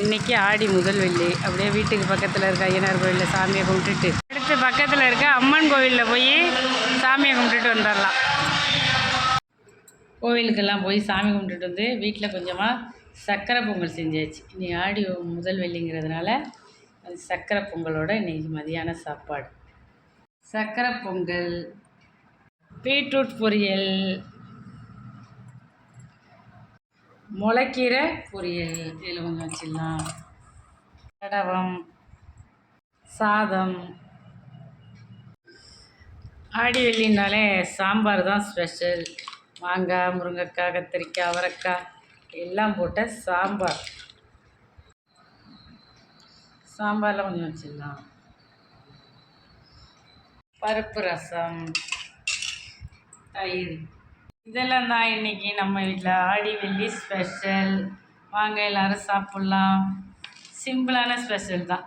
இன்றைக்கி ஆடி முதல் வெள்ளி. அப்படியே வீட்டுக்கு பக்கத்தில் இருக்க ஐயனார் கோயிலில் சாமியை கும்பிட்டுட்டு அடுத்து பக்கத்தில் இருக்க அம்மன் கோவிலில் போய் சாமியை கும்பிட்டுட்டு வந்துடலாம். கோவிலுக்கெல்லாம் போய் சாமி கும்பிட்டுட்டு வந்து வீட்டில் கொஞ்சமாக சக்கரை பொங்கல் செஞ்சாச்சு. இன்றைக்கி ஆடி முதல் வெள்ளிங்கிறதுனால அது சக்கரை பொங்கலோட இன்றைக்கி மதியான சாப்பாடு. சக்கரை பொங்கல், பீட்ரூட் பொரியல், முளைக்கீரை பொரியல், இதில் கொஞ்சம் வச்சிடலாம். கடவம், சாதம். ஆடி வெள்ளினாலே சாம்பார் தான் ஸ்பெஷல். மாங்காய், முருங்கைக்காய், கத்திரிக்காய், அவரைக்காய் எல்லாம் போட்ட சாம்பார். சாம்பாரில் கொஞ்சம் வச்சிடலாம். பருப்பு ரசம், தயிர், இதெல்லாம் தான் இன்றைக்கி நம்ம வீட்டில் ஆடி வெள்ளி ஸ்பெஷல். வாங்க எல்லோரும் சாப்பிட்லாம். சிம்பிளான ஸ்பெஷல் தான்.